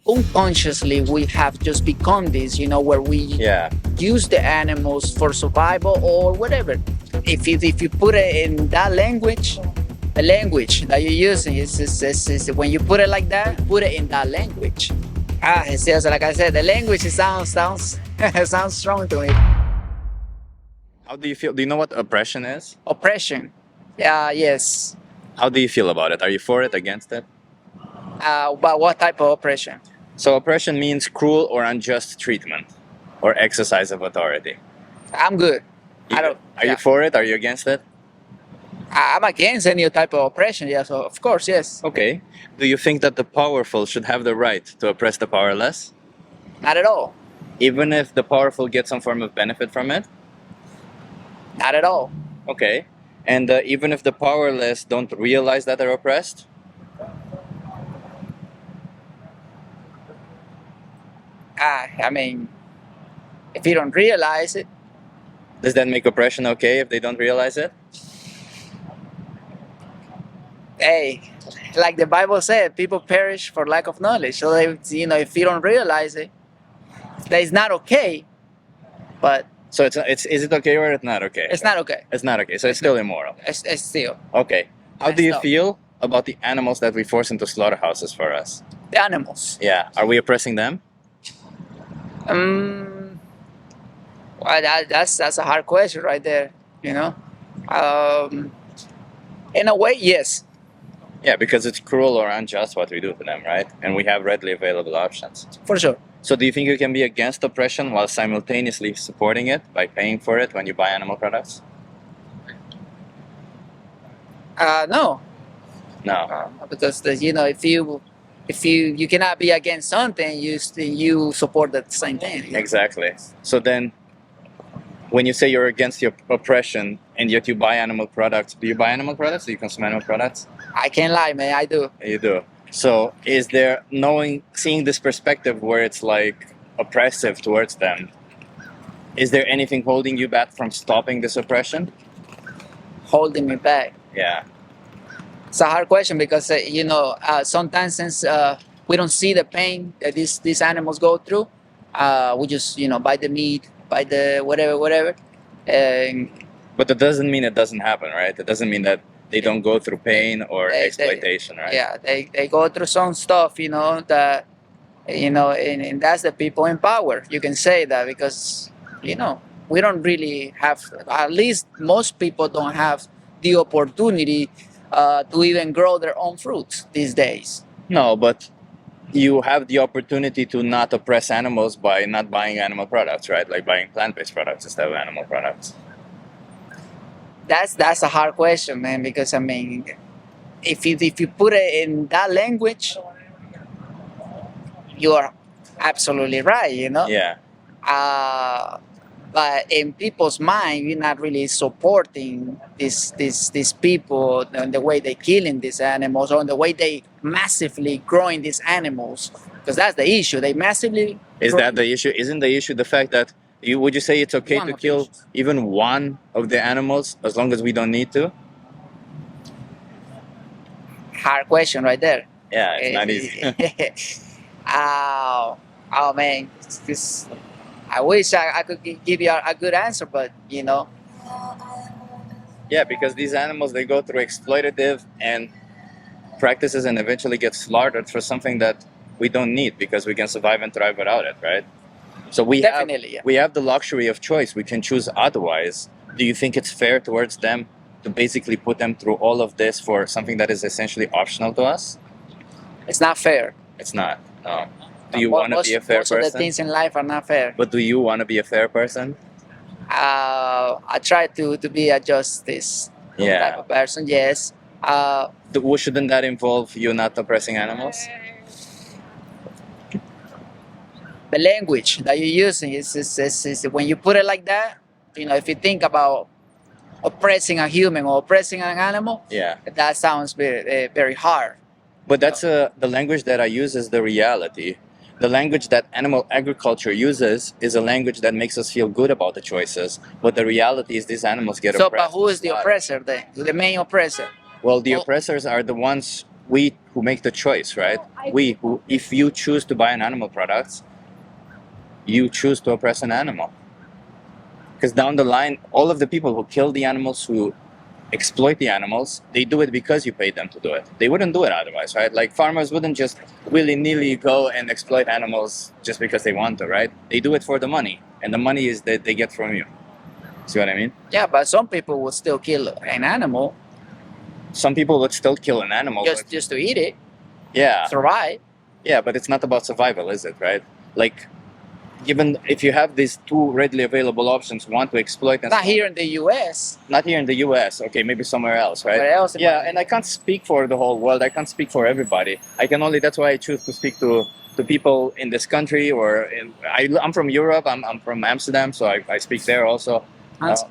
unconsciously we have just become this, where we use the animals for survival or whatever. If you put it in that language, the language that you're using is when you put it like that, put it in that language. It's just like I said, the language sounds sounds strong to me. How do you feel? Do you know what oppression is? Oppression. Yes. How do you feel about it? Are you for it, against it? But what type of oppression? So oppression means cruel or unjust treatment or exercise of authority. I'm good. Are you for it? Are you against it? I'm against any type of oppression, yes, of course, yes. Okay. Do you think that the powerful should have the right to oppress the powerless? Not at all. Even if the powerful get some form of benefit from it? Not at all. Okay. And even if the powerless don't realize that they're oppressed? I mean, if you don't realize it. Does that make oppression okay if they don't realize it? Hey, like the Bible said, people perish for lack of knowledge. So, if you don't realize it, that it's not okay, but... So is it okay or it's not okay? It's not okay. It's not okay. So it's still immoral. It's still. Okay. How do you feel about the animals that we force into slaughterhouses for us? The animals? Yeah. Are we oppressing them? Well, that's a hard question right there, In a way, yes. Yeah, because it's cruel or unjust what we do to them, right? And we have readily available options. For sure. So do you think you can be against oppression while simultaneously supporting it by paying for it when you buy animal products? No. No. Because if you cannot be against something, you support the same thing. Exactly. So then, when you say you're against your oppression and yet you buy animal products, do you buy animal products? Do you consume animal products? I can't lie, man. I do. You do. So is there, seeing this perspective where it's like oppressive towards them, is there anything holding you back from stopping this oppression? Holding me back? Yeah. It's a hard question because, sometimes since we don't see the pain that these animals go through, we just, buy the meat, buy the whatever. But that doesn't mean it doesn't happen, right? It doesn't mean that they don't go through pain or exploitation, right? Yeah, they go through some stuff, that, and that's the people in power. You can say that because, we don't really have, at least most people don't have the opportunity to even grow their own fruits these days. No, but you have the opportunity to not oppress animals by not buying animal products, right? Like buying plant-based products instead of animal products. That's a hard question, man, because I mean, if you put it in that language, you are absolutely right, Yeah. But in people's mind, you're not really supporting these people and the way they're killing these animals or the way they massively growing these animals, because that's the issue. They massively. That the issue? Isn't the issue the fact that would you say it's okay to kill even one of the animals as long as we don't need to? Hard question right there. Yeah, it's not easy. Oh man, I wish I could give you a good answer, but Yeah, because these animals, they go through exploitative and practices and eventually get slaughtered for something that we don't need because we can survive and thrive without it, right? So we have the luxury of choice. We can choose otherwise. Do you think it's fair towards them to basically put them through all of this for something that is essentially optional to us? It's not fair. It's not. No. Do you want to be a fair person? Most of the things in life are not fair. But do you want to be a fair person? I try to be a justice type of person, yes. Shouldn't that involve you not oppressing animals? The language that you're using is when you put it like that, if you think about oppressing a human or oppressing an animal, that sounds very, very hard. But that's the language that I use is the reality. The language that animal agriculture uses is a language that makes us feel good about the choices. But the reality is these animals get oppressed. So, but who is the oppressor then? The main oppressor? Well, the oppressors are the ones we who make the choice, right? We who, if you choose to buy an animal product, you choose to oppress an animal. Because down the line, all of the people who kill the animals, who exploit the animals, they do it because you pay them to do it. They wouldn't do it otherwise, right? Like farmers wouldn't just willy-nilly go and exploit animals just because they want to, right? They do it for the money, and the money is that they get from you. See what I mean? Yeah, but some people would still kill an animal. Some people would still kill an animal just to eat it. Yeah. Survive. Yeah, but it's not about survival, is it? Right? Like, given if you have these two readily available options, one to exploit and not here in the U.S. Not here in the U.S. Okay, maybe somewhere else, right? Where else? Yeah, and I can't speak for the whole world. I can't speak for everybody. I can only. That's why I choose to speak to people in this country, or I'm from Europe. I'm from Amsterdam, so I speak there also.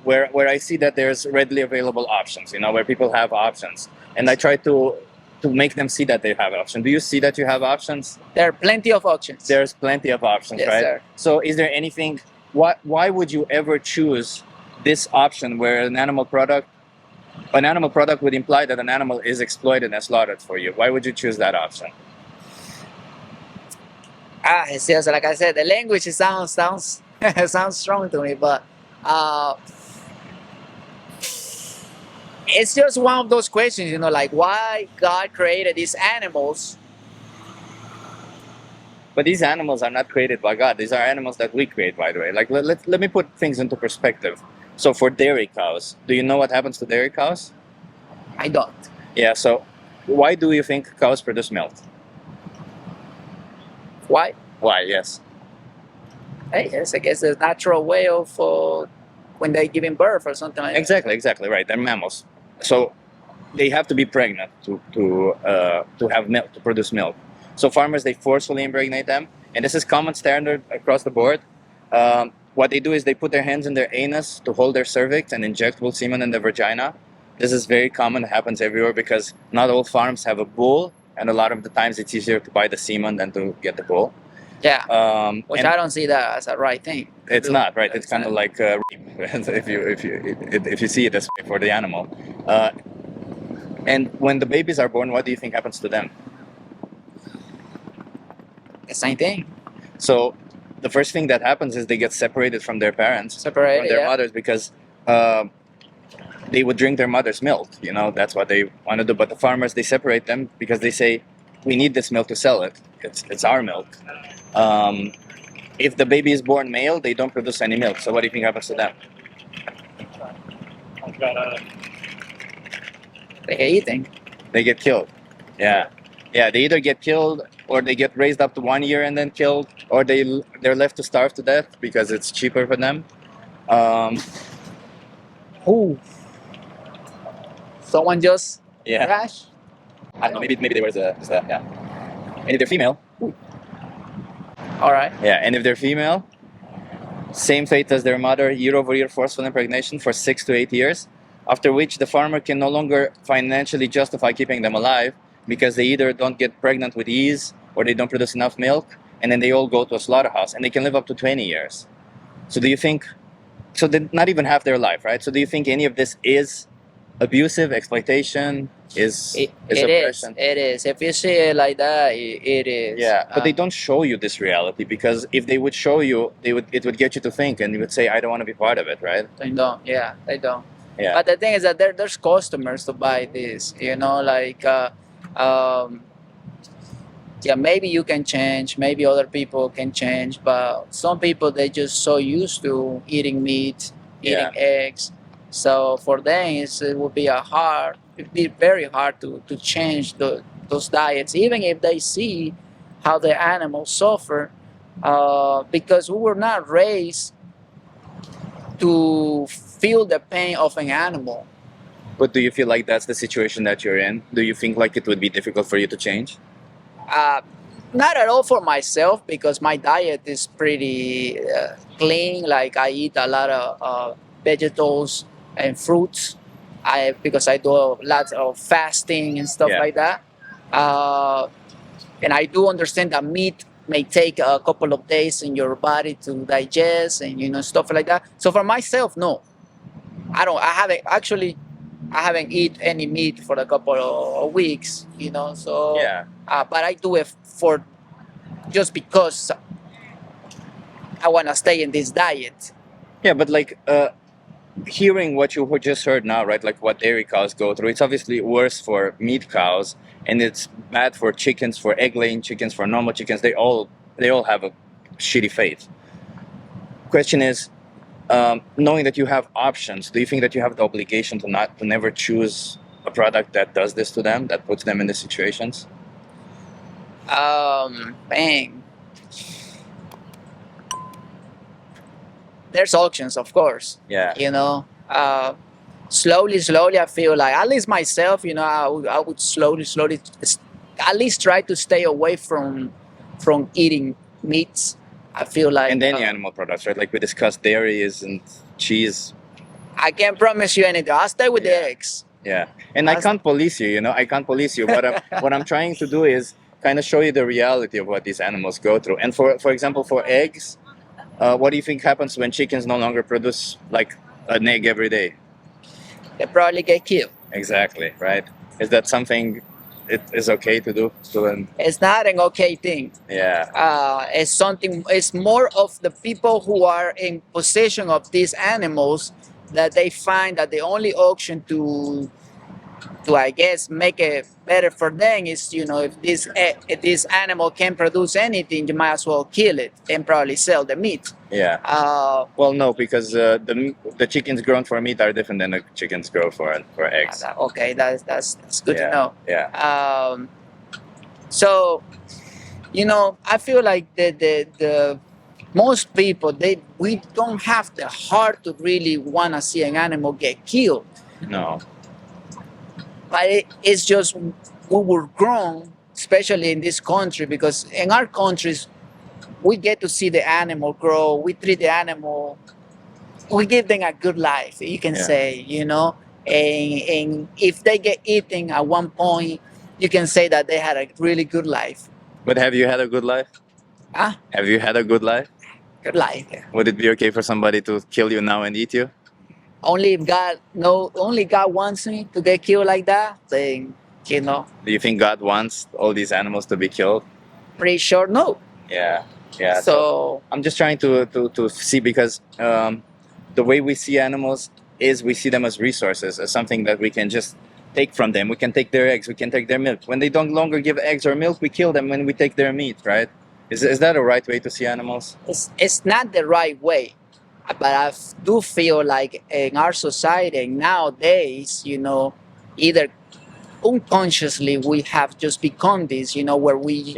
Where I see that there's readily available options, where people have options, and I try to make them see that they have options. Do you see that you have options? There are plenty of options. There's plenty of options, yes, right? Sir. So is there anything, why would you ever choose this option where an animal product would imply that an animal is exploited and slaughtered for you? Why would you choose that option? It's just like I said, the language sounds sounds strong to me, but it's just one of those questions, like why God created these animals. But these animals are not created by God. These are animals that we create, by the way. Like, let me put things into perspective. So for dairy cows, do you know what happens to dairy cows? I don't. Yeah, so why do you think cows produce milk? Why? Why, yes. Yes, I guess the natural way of when they're giving birth or something like that. Exactly, right. They're mammals. So they have to be pregnant to have milk, to produce milk. So farmers, they forcefully impregnate them, and this is common standard across the board. What they do is they put their hands in their anus to hold their cervix and inject bull semen in the vagina. This is very common, it happens everywhere because not all farms have a bull, and a lot of the times it's easier to buy the semen than to get the bull. Yeah, which I don't see that as a right thing. It's not, right? It's kind of like rape, if you see it this way for the animal. And when the babies are born, what do you think happens to them? The same thing. So the first thing that happens is they get separated from their parents, from their mothers, because they would drink their mother's milk. That's what they want to do. But the farmers, they separate them because they say, we need this milk to sell it. It's our milk. If the baby is born male, they don't produce any milk. So what do you think happens to them? They get eaten. They get killed. Yeah. Yeah, they either get killed or they get raised up to 1 year and then killed, or they're left to starve to death because it's cheaper for them. Someone just crashed? I don't know, maybe there was yeah. And if they're female. All right. Yeah, and if they're female, same fate as their mother, year-over-year forceful impregnation for 6 to 8 years, after which the farmer can no longer financially justify keeping them alive because they either don't get pregnant with ease or they don't produce enough milk, and then they all go to a slaughterhouse, and they can live up to 20 years. So do you think, so they not even half their life, right? So do you think any of this is abusive, exploitation, is oppression? It is. If you see it like that, it is. Yeah, but they don't show you this reality, because if they would show you, it would get you to think, and you would say, I don't want to be part of it, right? They don't. Yeah, they don't. Yeah. But the thing is that there's customers to buy this, like, yeah, maybe you can change, maybe other people can change, but some people, they just so used to eating meat, eating eggs. So for them, it would be very hard to change those diets, even if they see how the animals suffer, because we were not raised to feel the pain of an animal. But do you feel like that's the situation that you're in? Do you think like it would be difficult for you to change? Not at all for myself, because my diet is pretty clean. Like, I eat a lot of vegetables and fruits, because I do lots of fasting and stuff like that. And I do understand that meat may take a couple of days in your body to digest and stuff like that. So for myself, no, I haven't actually I haven't eat any meat for a couple of weeks, you know. So Yeah. but I do it for just because I want to stay in this diet. Yeah, but like hearing what you just heard now, right? Like what dairy cows go through, it's obviously worse for meat cows, and it's bad for chickens, for egg-laying chickens, for normal chickens. They all have a shitty fate. Question is, knowing that you have options, do you think that you have the obligation to never choose a product that does this to them, that puts them in these situations? Bang. There's options, of course. Yeah. You know, slowly, I feel like, at least myself, you know, I would slowly, at least try to stay away from eating meats. I feel like. And any animal products, right? Like we discussed, dairy and cheese. I can't promise you anything. I'll stay with the eggs. Yeah, and I can't police you. You know, I can't police you. What I'm trying to do is kind of show you the reality of what these animals go through. And for example, for eggs, what do you think happens when chickens no longer produce like an egg every day? They probably get killed. Exactly, right? Is that something it is okay to do to them? It's not an okay thing. Yeah. It's something. It's more of the people who are in possession of these animals that they find that the only option to I guess make it better for them is, you know, if this animal can produce anything, you might as well kill it and probably sell the meat. Yeah. Well, no, because the chickens grown for meat are different than the chickens grown for eggs. Okay, that's good to know. Yeah. So, you know, I feel like the most people, we don't have the heart to really want to see an animal get killed. No. But it's just we were grown, especially in this country, because in our countries we get to see the animal grow. We treat the animal, we give them a good life, you can say, you know. And if they get eaten at one point, you can say that they had a really good life. But have you had a good life? Huh? Have you had a good life? Good life. Yeah. Would it be okay for somebody to kill you now and eat you? Only if only God wants me to get killed like that, then, you know. Do you think God wants all these animals to be killed? Pretty sure no. Yeah. Yeah. So I'm just trying to see, because the way we see animals is we see them as resources, as something that we can just take from them. We can take their eggs, we can take their milk. When they don't longer give eggs or milk, we kill them when we take their meat, right? Is that a right way to see animals? It's not the right way. But I do feel like in our society nowadays, you know, either unconsciously we have just become this, you know, where we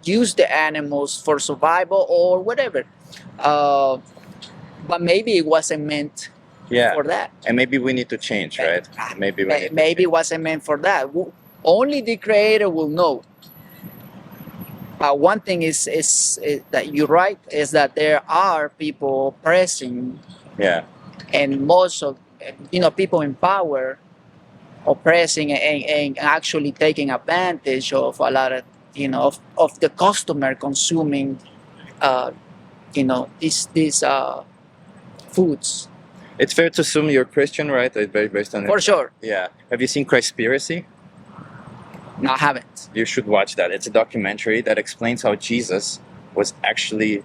use the animals for survival or whatever. But maybe it wasn't meant for that. And maybe we need to change, right? Maybe it wasn't meant for that. Only the creator will know. But one thing is that you're right, is that there are people oppressing, and most of, you know, people in power oppressing and actually taking advantage of a lot of, you know, of the customer consuming, you know, these foods. It's fair to assume you're Christian, right? Based on For sure. Yeah. Have you seen Christspiracy? No, I haven't. You should watch that. It's a documentary that explains how Jesus was actually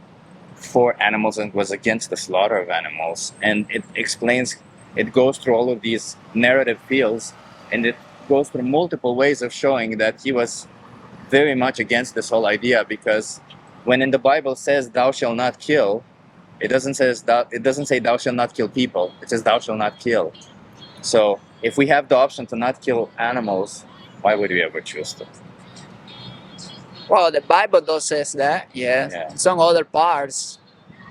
for animals and was against the slaughter of animals. And it explains, it goes through all of these narrative fields, and it goes through multiple ways of showing that he was very much against this whole idea, because when in the Bible says thou shalt not kill, it doesn't say thou shalt not kill people. It says thou shalt not kill. So if we have the option to not kill animals, why would we ever choose to? Well, the Bible does says that, yeah. Some other parts,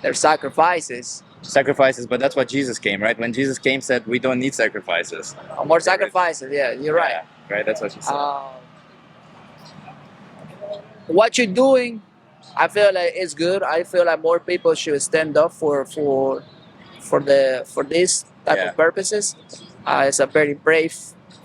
there's sacrifices. Sacrifices, but that's what Jesus came, right? When Jesus came, said we don't need sacrifices. More sacrifices, yeah, you're right. Yeah, right, that's what he said. What you're doing, I feel like it's good. I feel like more people should stand up for this type of purposes. It's a very brave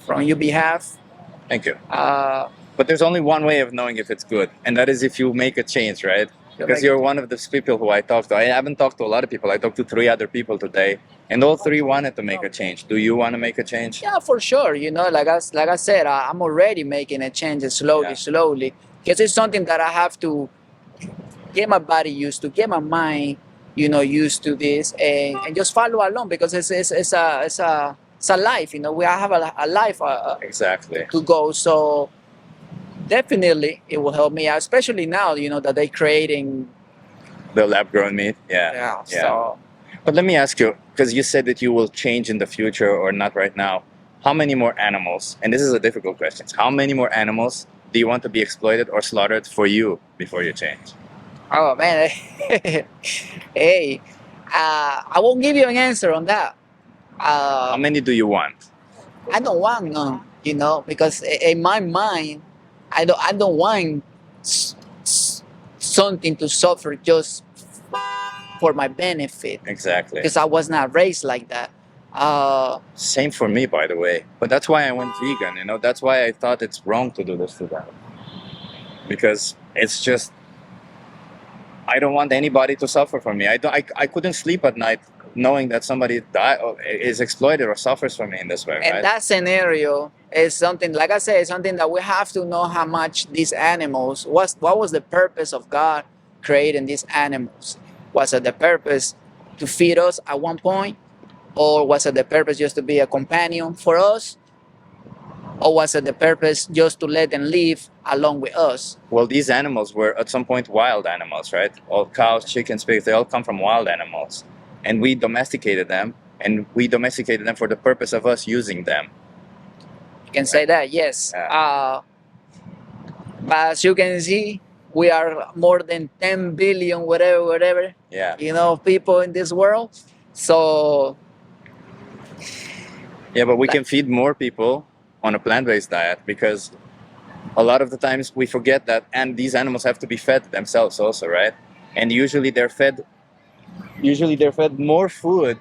from your behalf. Thank you. But there's only one way of knowing if it's good, and that is if you make a change, right? Because you're one of those people who I talked to. I haven't talked to a lot of people. I talked to 3 other people today, and all 3 wanted to make a change. Do you want to make a change? Yeah, for sure. Like I said, I'm already making a change slowly, because it's something that I have to get my body used to, get my mind, used to this, and just follow along, because it's a life. We have a life Exactly. to go. So definitely it will help me out, especially now, that they're creating the lab-grown meat. Yeah. So, but let me ask you, because you said that you will change in the future or not right now. How many more animals, and this is a difficult question, how many more animals do you want to be exploited or slaughtered for you before you change? Oh man, hey, I won't give you an answer on that. How many do you want? I don't want none, because in my mind, I don't want something to suffer just for my benefit. Exactly. Because I was not raised like that. Same for me, by the way. But that's why I went vegan. That's why I thought it's wrong to do this to them. Because it's just, I don't want anybody to suffer from me. I couldn't sleep at night knowing that somebody is exploited or suffers from me in this way. And right? that scenario is something, like I said, something that we have to know how much these animals, what was the purpose of God creating these animals? Was it the purpose to feed us at one point? Or was it the purpose just to be a companion for us? Or was it the purpose just to let them live along with us? Well, these animals were at some point wild animals, right? All cows, chickens, pigs, they all come from wild animals. And we domesticated them, and we domesticated them for the purpose of us using them. You can say that, yes. But as you can see, we are more than 10 billion, whatever, people in this world. So... Yeah, but we can feed more people on a plant-based diet, because a lot of the times we forget that, and these animals have to be fed themselves also, right? And usually they're fed more food.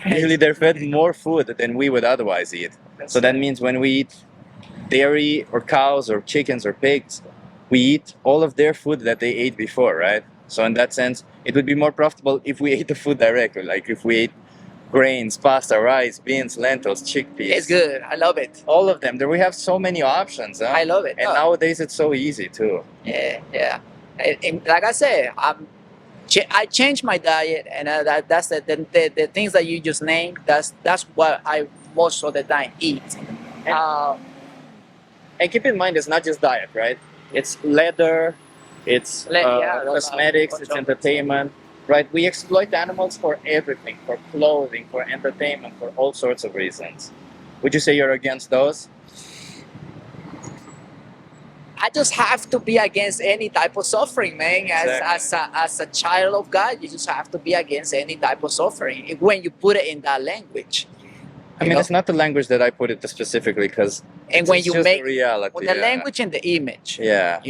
Usually they're fed more food than we would otherwise eat. So that means when we eat dairy or cows or chickens or pigs, we eat all of their food that they ate before, right? So in that sense, it would be more profitable if we ate the food directly, like if we ate grains, pasta, rice, beans, lentils, chickpeas. It's good. I love it. All of them. There we have so many options. Huh? I love it. And nowadays it's so easy too. Yeah. And like I said, I changed my diet, and that's the things that you just named. That's what I most of the time eat. And keep in mind, it's not just diet, right? It's leather, it's cosmetics, it's entertainment. Right, we exploit animals for everything, for clothing, for entertainment, for all sorts of reasons. Would you say you're against those? I just have to be against any type of suffering, man. Exactly. As a child of God, you just have to be against any type of suffering when you put it in that language. I mean, it's not the language that I put it specifically, because when you just make the reality, the language and the image. Yeah.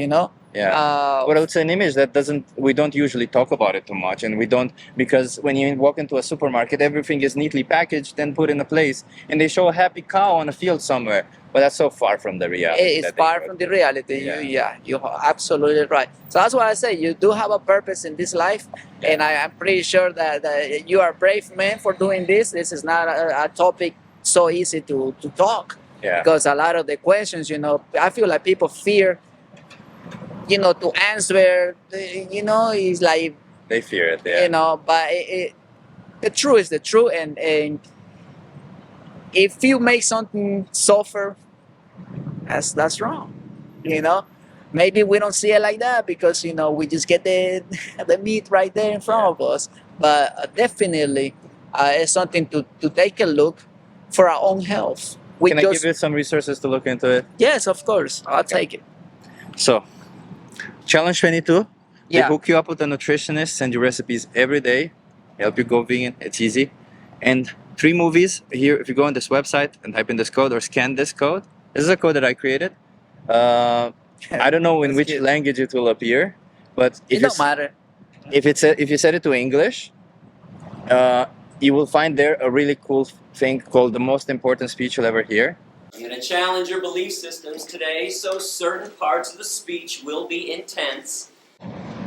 Yeah. Well, it's an image that we don't usually talk about it too much, and we don't, because when you walk into a supermarket, everything is neatly packaged and put in a place, and they show a happy cow on a field somewhere, but that's so far from the reality. It's far from the reality. You're absolutely right. So that's why I say you do have a purpose in this life, and I'm pretty sure that you are a brave man for doing this. This is not a topic so easy to talk, because a lot of the questions, I feel like people fear, to answer, is like... They fear it, but the truth is the truth, and if you make something suffer, that's wrong, Maybe we don't see it like that because, we just get the meat right there in front of us, but definitely it's something to take a look for our own health. Can I give you some resources to look into it? Yes, of course. I'll take it. So, Challenge 22. They hook you up with a nutritionist, send you recipes every day, help you go vegan. It's easy. And 3 movies here. If you go on this website and type in this code or scan this code, this is a code that I created. I don't know in which language it will appear, but it don't matter. If you set it to English, you will find there a really cool thing called the most important speech you'll ever hear. I'm going to challenge your belief systems today, so certain parts of the speech will be intense.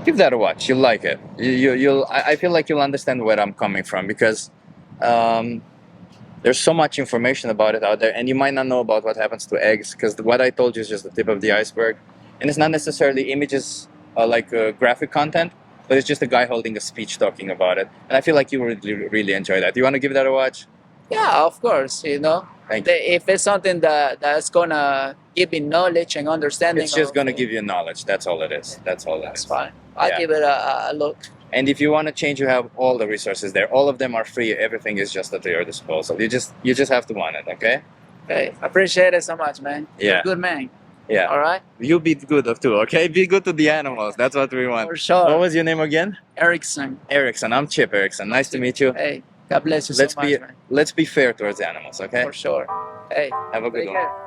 Give that a watch. You'll like it. I feel like you'll understand where I'm coming from, because there's so much information about it out there, and you might not know about what happens to eggs, because what I told you is just the tip of the iceberg, and it's not necessarily images like graphic content, but it's just a guy holding a speech talking about it, and I feel like you would really enjoy that. You want to give that a watch? Yeah, of course. Thank you. If it's something that's gonna give me knowledge and understanding, it's just gonna give you knowledge. That's all it is. That's all it is. That's fine. I'll give it a look. And if you want to change, you have all the resources there. All of them are free. Everything is just at your disposal. You just have to want it, okay? Okay, appreciate it so much, man. Yeah. You're a good man. Yeah. All right? You be good too, okay? Be good to the animals. That's what we want. For sure. What was your name again? Erickson. Erickson. I'm Chip Erickson. Nice to meet you. Hey, God bless you so much, man. Let's be fair towards animals, okay? For sure. Hey, have a good one.